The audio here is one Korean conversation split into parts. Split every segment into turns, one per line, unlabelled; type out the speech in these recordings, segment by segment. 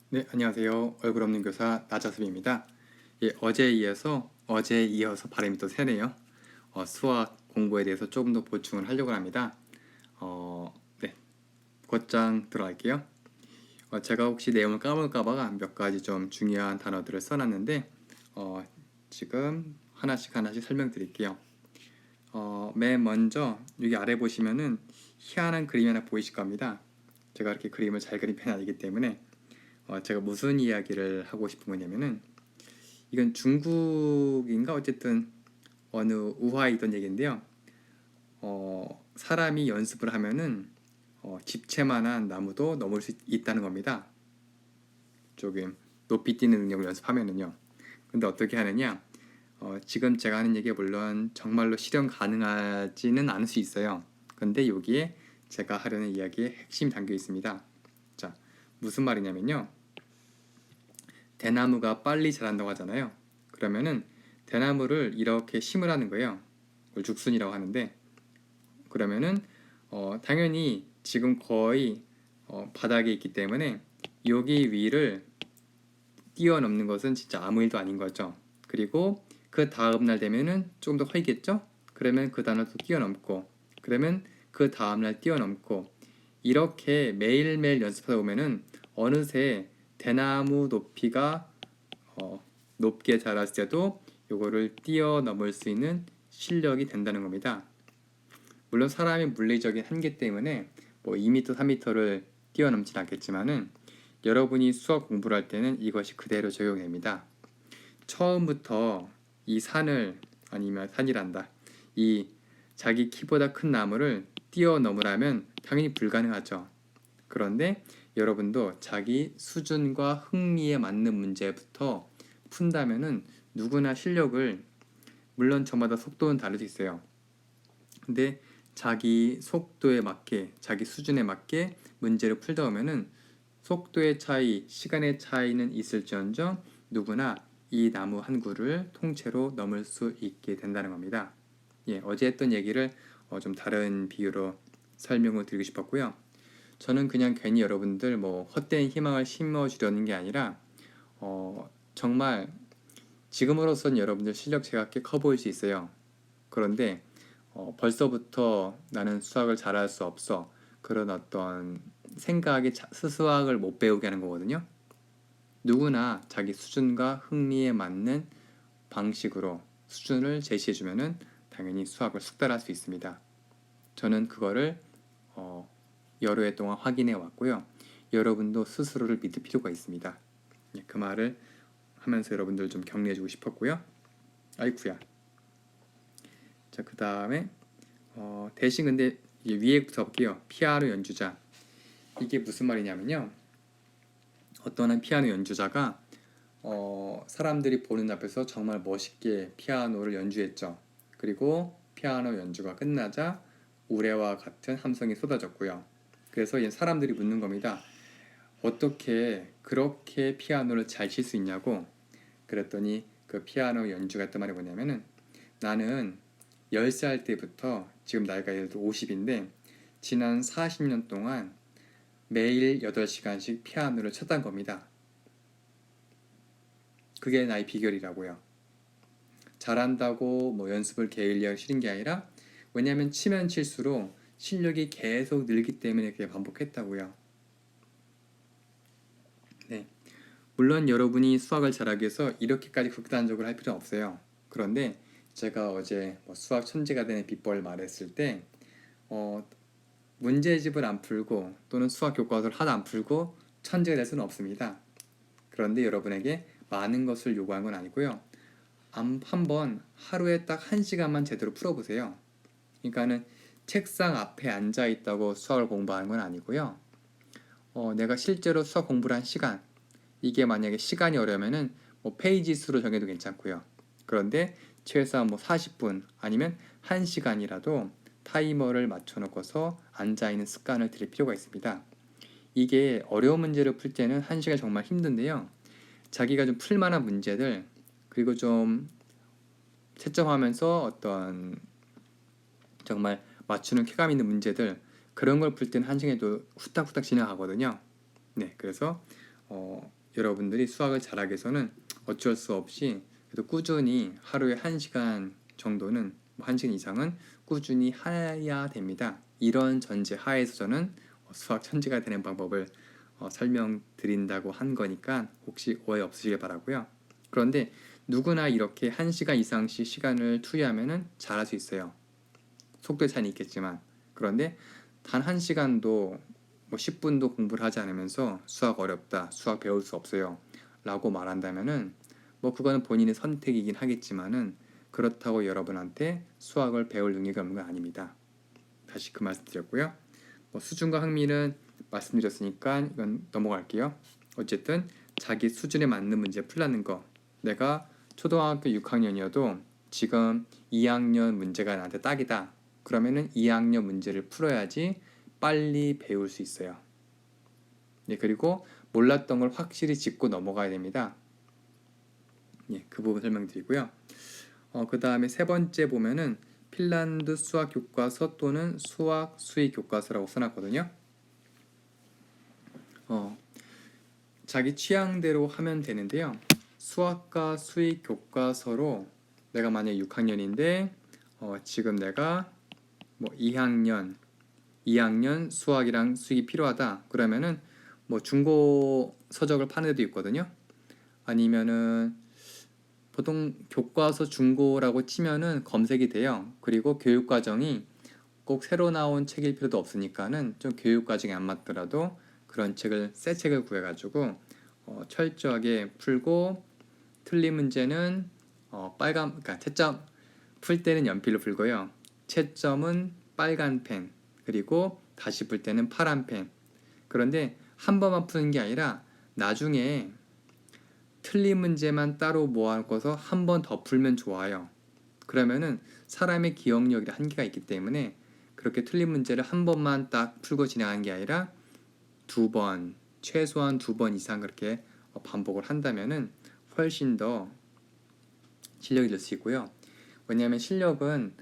네, 안녕하세요. 얼굴 없는 교사 나자섭입니다. 예, 어제에 이어서 발음이 또 새네요. 수학 공부에 대해서 조금 더 보충을 하려고 합니다. 네, 곧장 들어갈게요. 제가 혹시 내용을 까먹을까 봐 몇 가지 좀 중요한 단어들을 써놨는데 어, 지금 하나씩 설명드릴게요. 맨 먼저 여기 아래 보시면은 희한한 그림이 하나 보이실 겁니다. 제가 이렇게 그림을 잘 그린 편이 아니기 때문에 제가 무슨 이야기를 하고 싶은 거냐면은 이건 중국인가 어쨌든 어느 우화에 있던 얘기인데요. 사람이 연습을 하면은 집채만한 나무도 넘을 수 있다는 겁니다. 조금 높이 뛰는 능력을 연습하면은요. 근데 어떻게 하느냐? 지금 제가 하는 얘기가 물론 정말로 실현 가능하지는 않을 수 있어요. 근데 여기에 제가 하려는 이야기의 핵심이 담겨 있습니다. 자, 무슨 말이냐면요. 대나무가 빨리 자란다고 하잖아요. 그러면은 대나무를 이렇게 심으라는 거예요. 그걸 죽순이라고 하는데 그러면은 당연히 지금 거의 바닥에 있기 때문에 여기 위를 뛰어넘는 것은 진짜 아무 일도 아닌 거죠. 그리고 그 다음 날 되면은 조금 더 커지겠죠? 그러면 그 단어도 뛰어넘고 그러면 그 다음 날 뛰어넘고 이렇게 매일매일 연습하다 보면은 어느새 대나무 높이가 높게 자랐을 때도 요거를 뛰어넘을 수 있는 실력이 된다는 겁니다. 물론 사람의 물리적인 한계 때문에 뭐 2m, 3m를 뛰어넘진 않겠지만은 여러분이 수학 공부를 할 때는 이것이 그대로 적용됩니다. 처음부터 이 산을 아니면 산이란다. 이 자기 키보다 큰 나무를 뛰어넘으라면 당연히 불가능하죠. 그런데 여러분도 자기 수준과 흥미에 맞는 문제부터 푼다면은 누구나 실력을 물론 저마다 속도는 다를 수 있어요. 근데 자기 속도에 맞게 자기 수준에 맞게 문제를 풀다 보면은 속도의 차이, 시간의 차이는 있을지언정 누구나 이 나무 한 그루를 통째로 넘을 수 있게 된다는 겁니다. 예, 어제 했던 얘기를 좀 다른 비유로 설명을 드리고 싶었고요. 저는 그냥 괜히 여러분들 뭐 헛된 희망을 심어주려는 게 아니라 정말 지금으로선 여러분들 실력 제각기 커 보일 수 있어요. 그런데 벌써부터 나는 수학을 잘할 수 없어 그런 어떤 생각이 수학을 못 배우게 하는 거거든요. 누구나 자기 수준과 흥미에 맞는 방식으로 수준을 제시해주면은 당연히 수학을 숙달할 수 있습니다. 저는 그거를 어, 여러 해 동안 확인해 왔고요. 여러분도 스스로를 믿을 필요가 있습니다. 예, 그 말을 하면서 여러분들 좀 격려해주고 싶었고요. 아이쿠야. 자, 그 다음에 대신 근데 위에부터 볼게요. 피아노 연주자. 이게 무슨 말이냐면요. 어떤 한 피아노 연주자가 사람들이 보는 앞에서 정말 멋있게 피아노를 연주했죠. 그리고 피아노 연주가 끝나자 우레와 같은 함성이 쏟아졌고요. 그래서 사람들이 묻는 겁니다. 어떻게 그렇게 피아노를 잘 칠 수 있냐고. 그랬더니 그 피아노 연주가 했던 말이 뭐냐면은 나는 10살 때부터 지금 나이가 예를 들어 50인데 지난 40년 동안 매일 8시간씩 피아노를 쳤던 겁니다. 그게 나의 비결이라고요. 잘한다고 뭐 연습을 게을리하게 쉬는 게 아니라 왜냐하면 치면 칠수록 실력이 계속 늘기 때문에 그게 반복했다고요. 네. 물론 여러분이 수학을 잘하기 위해서 이렇게까지 극단적으로 할 필요는 없어요. 그런데 제가 어제 뭐 수학 천재가 되는 비법을 말했을 때 어, 문제집을 안 풀고 또는 수학 교과서를 하나 안 풀고 천재가 될 수는 없습니다. 그런데 여러분에게 많은 것을 요구한 건 아니고요. 한번 하루에 딱 1시간만 제대로 풀어보세요. 그러니까는 책상 앞에 앉아 있다고 수학을 공부하는 건 아니고요. 내가 실제로 수학 공부를 한 시간, 이게 만약에 시간이 어려우면은 뭐 페이지 수로 정해도 괜찮고요. 그런데 최소한 뭐 40분 아니면 1시간이라도 타이머를 맞춰놓고서 앉아있는 습관을 들일 필요가 있습니다. 이게 어려운 문제를 풀 때는 1시간 정말 힘든데요. 자기가 좀 풀만한 문제들 그리고 좀 채점하면서 어떤 정말 맞추는 쾌감 있는 문제들 그런 걸 풀 때는 1시간에도 후딱후딱 지나가거든요. 네, 그래서 여러분들이 수학을 잘하기 위해서는 어쩔 수 없이 그래도 꾸준히 하루에 1시간 정도는 1시간 이상은 꾸준히 해야 됩니다. 이런 전제 하에서 저는 수학 천재가 되는 방법을 설명드린다고 한 거니까 혹시 오해 없으시길 바라고요. 그런데 누구나 이렇게 1시간 이상씩 시간을 투여하면 잘할 수 있어요. 속도의 차이는 있겠지만. 그런데 단 1시간도 10분도 공부를 하지 않으면서 수학 어렵다, 수학 배울 수 없어요 라고 말한다면은 그거는 본인의 선택이긴 하겠지만은 그렇다고 여러분한테 수학을 배울 능력이 없는 건 아닙니다. 다시 그 말씀 드렸고요. 수준과 흥미는 말씀드렸으니까 이건 넘어갈게요. 어쨌든 자기 수준에 맞는 문제 풀라는 거. 내가 초등학교 6학년이어도 지금 2학년 문제가 나한테 딱이다. 그러면은 2학년 문제를 풀어야지 빨리 배울 수 있어요. 예, 그리고 몰랐던 걸 확실히 짚고 넘어가야 됩니다. 예, 그 부분 설명드리고요. 그 다음에 세 번째 보면은 핀란드 수학 교과서 또는 수학 수익 교과서라고 써놨거든요. 자기 취향대로 하면 되는데요. 수학과 수익 교과서로 내가 만약 6학년인데 지금 내가 2학년 수학이랑 수익이 필요하다. 그러면은 중고 서적을 파는 데도 있거든요. 아니면은 보통 교과서 중고라고 치면은 검색이 돼요. 그리고 교육과정이 꼭 새로 나온 책일 필요도 없으니까는 좀 교육과정에 안 맞더라도 그런 책을 새 책을 구해가지고 철저하게 풀고 틀린 문제는 그러니까 채점 풀 때는 연필로 풀고요. 채점은 빨간 펜 그리고 다시 풀 때는 파란 펜. 그런데 한 번만 푸는 게 아니라 나중에 틀린 문제만 따로 모아놓고서 한 번 더 풀면 좋아요. 그러면은 사람의 기억력이 한계가 있기 때문에 그렇게 틀린 문제를 한 번만 딱 풀고 진행하는 게 아니라 최소한 2번 이상 그렇게 반복을 한다면은 훨씬 더 실력이 늘 수 있고요. 왜냐하면 실력은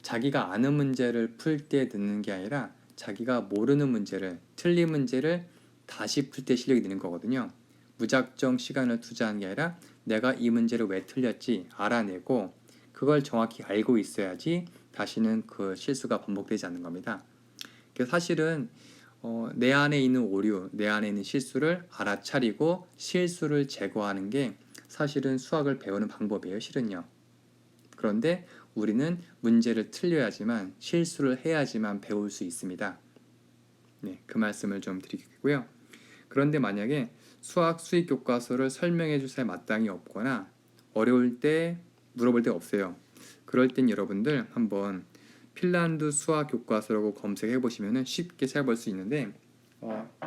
자기가 아는 문제를 풀 때 듣는 게 아니라 자기가 모르는 문제를, 틀린 문제를 다시 풀 때 실력이 느는 거거든요. 무작정 시간을 투자하는 게 아니라 내가 이 문제를 왜 틀렸지 알아내고 그걸 정확히 알고 있어야지 다시는 그 실수가 반복되지 않는 겁니다. 사실은 내 안에 있는 오류, 내 안에 있는 실수를 알아차리고 실수를 제거하는 게 사실은 수학을 배우는 방법이에요, 실은요. 그런데 우리는 문제를 틀려야지만 실수를 해야지만 배울 수 있습니다. 네, 그 말씀을 좀 드리겠고요. 그런데 만약에 수학 수익 교과서를 설명해 줄 사람이 마땅히 없거나 어려울 때 물어볼 데 없어요. 그럴 땐 여러분들 한번 핀란드 수학 교과서라고 검색해 보시면 쉽게 찾아볼 수 있는데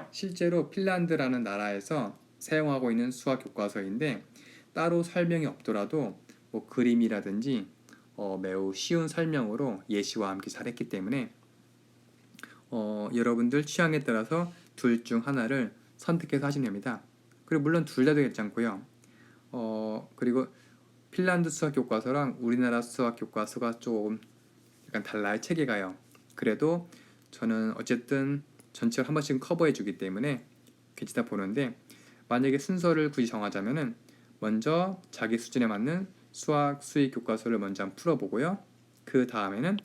실제로 핀란드라는 나라에서 사용하고 있는 수학 교과서인데 따로 설명이 없더라도 그림이라든지 매우 쉬운 설명으로 예시와 함께 잘했기 때문에 여러분들 취향에 따라서 둘 중 하나를 선택해서 하시면 됩니다. 그리고 물론 둘 다도 괜찮고요. 그리고 핀란드 수학 교과서랑 우리나라 수학 교과서가 조금 약간 달라요. 체계가요. 그래도 저는 어쨌든 전체를 한 번씩 커버해 주기 때문에 괜찮다 보는데 만약에 순서를 굳이 정하자면은 먼저 자기 수준에 맞는 수학 수익 교과서를 먼저 한번 풀어보고요. 그 다음에는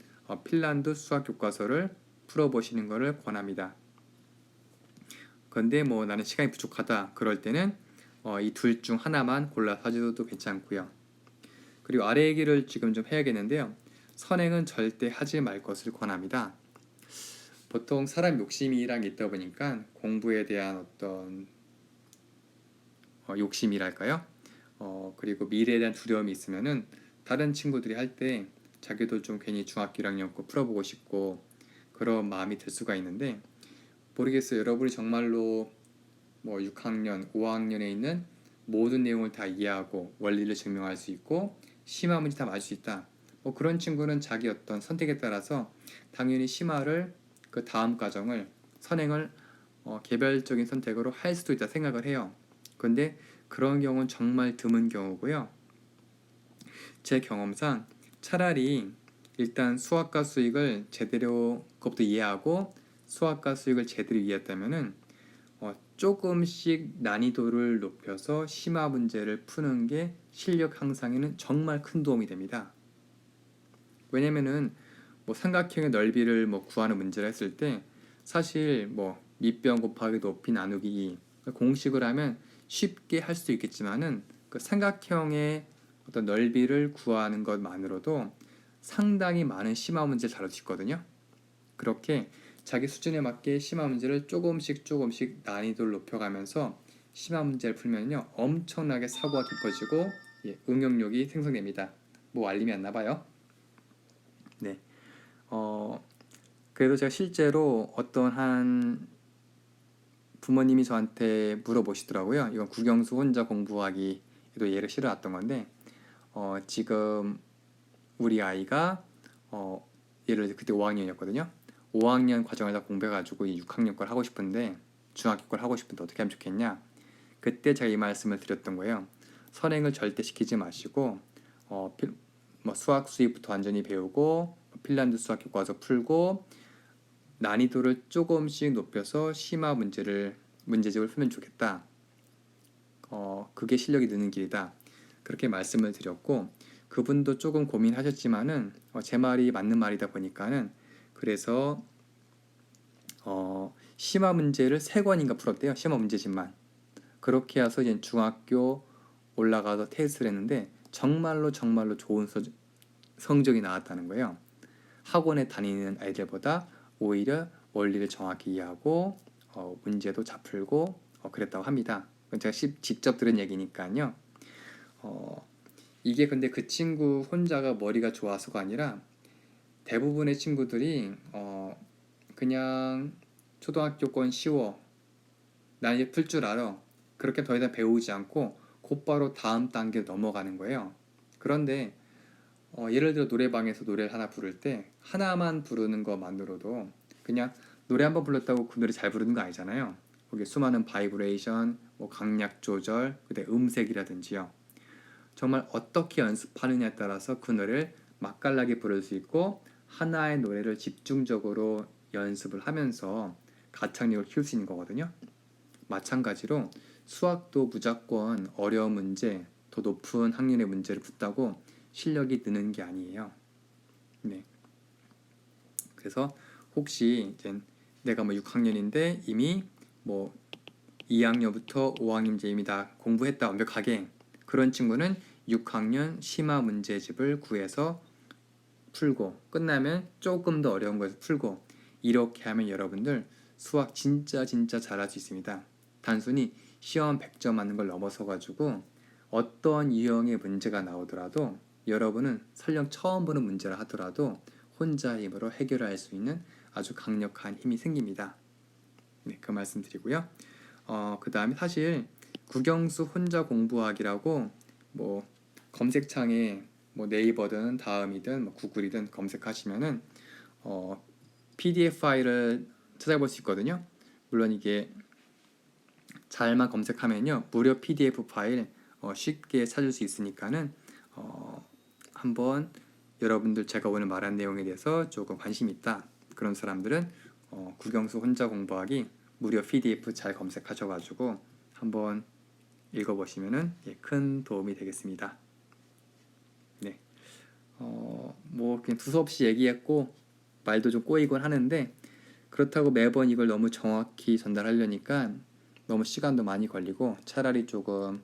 핀란드 수학 교과서를 풀어보시는 것을 권합니다. 그런데 나는 시간이 부족하다 그럴 때는 이 둘 중 하나만 골라서 하셔도 괜찮고요. 그리고 아래 얘기를 지금 좀 해야겠는데요. 선행은 절대 하지 말 것을 권합니다. 보통 사람 욕심이랑 있다 보니까 공부에 대한 어떤 욕심이랄까요? 그리고 미래에 대한 두려움이 있으면은 다른 친구들이 할 때 자기도 좀 괜히 중학교 1학년 거 풀어보고 싶고 그런 마음이 들 수가 있는데 모르겠어요. 여러분이 정말로 6학년, 5학년에 있는 모든 내용을 다 이해하고 원리를 증명할 수 있고 심화 문제 다 맞을 수 있다. 그런 친구는 자기 어떤 선택에 따라서 당연히 심화를 그 다음 과정을 선행을 개별적인 선택으로 할 수도 있다 생각을 해요. 근데 그런 경우는 정말 드문 경우고요. 제 경험상 차라리 일단 수학과 수익을 제대로 그것부터 이해하고 수학과 수익을 제대로 이해했다면은 조금씩 난이도를 높여서 심화 문제를 푸는 게 실력 향상에는 정말 큰 도움이 됩니다. 왜냐면은 뭐 삼각형의 넓이를 뭐 구하는 문제를 했을 때 사실 뭐 밑변 곱하기 높이 나누기 공식을 하면 쉽게 할 수도 있겠지만은 그 삼각형의 어떤 넓이를 구하는 것만으로도 상당히 많은 심화 문제를 다룰 수 있거든요. 그렇게 자기 수준에 맞게 심화 문제를 조금씩 난이도를 높여가면서 심화 문제를 풀면요 엄청나게 사고가 깊어지고 응용력이 생성됩니다. 뭐 알림이 왔나 봐요. 네. 그래도 제가 실제로 어떤 한 부모님이 저한테 물어보시더라고요. 이건 국영수 혼자 공부하기에도 예를 실어놨던 건데 지금 우리 아이가 예를 들어 그때 5학년이었거든요. 5학년 과정을 다 공부해가지고 이 6학년 걸 하고 싶은데 중학교 걸 하고 싶은데 어떻게 하면 좋겠냐? 그때 제가 이 말씀을 드렸던 거예요. 선행을 절대 시키지 마시고 뭐 수학 수입부터 완전히 배우고 핀란드 수학 교과서 풀고 난이도를 조금씩 높여서 심화 문제집을 풀면 좋겠다. 그게 실력이 느는 길이다. 그렇게 말씀을 드렸고 그분도 조금 고민하셨지만은 제 말이 맞는 말이다 보니까는 그래서 심화 문제를 3권인가 풀었대요. 심화 문제집만. 그렇게 해서 이제 중학교 올라가서 테스트를 했는데 정말로 좋은 성적이 나왔다는 거예요. 학원에 다니는 아이들보다 오히려 원리를 정확히 이해하고 문제도 잘 풀고 그랬다고 합니다. 제가 직접 들은 얘기니까요. 이게 근데 그 친구 혼자가 머리가 좋아서가 아니라 대부분의 친구들이 그냥 초등학교권 쉬워 난 이제 풀 줄 알아 그렇게 더 이상 배우지 않고 곧바로 다음 단계로 넘어가는 거예요. 그런데 예를 들어 노래방에서 노래를 하나 부를 때 하나만 부르는 것만으로도 그냥 노래 한번 불렀다고 그 노래 잘 부르는 거 아니잖아요. 거기에 수많은 바이브레이션, 뭐 강약 조절, 그다음에 음색이라든지요. 정말 어떻게 연습하느냐에 따라서 그 노래를 맛깔나게 부를 수 있고 하나의 노래를 집중적으로 연습을 하면서 가창력을 키울 수 있는 거거든요. 마찬가지로 수학도 무조건 어려운 문제, 더 높은 학년의 문제를 푼다고 실력이 느는 게 아니에요. 네. 그래서 혹시 이제 내가 뭐 6학년인데 이미 뭐 2학년부터 5학년제 이미 다 공부했다 완벽하게 그런 친구는 6학년 심화 문제집을 구해서 풀고 끝나면 조금 더 어려운 거에서 풀고 이렇게 하면 여러분들 수학 진짜 잘할 수 있습니다. 단순히 시험 100점 맞는 걸 넘어서 가지고 어떤 유형의 문제가 나오더라도 여러분은 설령 처음 보는 문제라 하더라도 혼자 힘으로 해결할 수 있는 아주 강력한 힘이 생깁니다. 네, 그 말씀 드리고요. 그 다음에 사실 국영수 혼자 공부하기라고 뭐 검색창에 뭐 네이버든 다음이든 뭐 구글이든 검색하시면은 PDF 파일을 찾아볼 수 있거든요. 물론 이게 잘만 검색하면요 무료 PDF 파일 쉽게 찾을 수 있으니까는 한번 여러분들 제가 오늘 말한 내용에 대해서 조금 관심 있다 그런 사람들은 국영수 혼자 공부하기 무료 PDF 잘 검색하셔가지고 한번 읽어보시면은 큰 도움이 되겠습니다. 네, 뭐 그냥 두서없이 얘기했고 말도 좀 꼬이곤 하는데 그렇다고 매번 이걸 너무 정확히 전달하려니까 너무 시간도 많이 걸리고 차라리 조금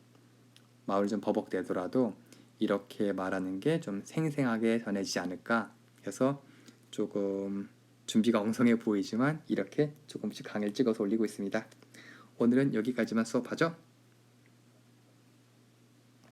말을 좀 버벅대더라도 이렇게 말하는 게 좀 생생하게 전해지지 않을까 해서 조금 준비가 엉성해 보이지만 이렇게 조금씩 강의를 찍어서 올리고 있습니다. 오늘은 여기까지만 수업하죠.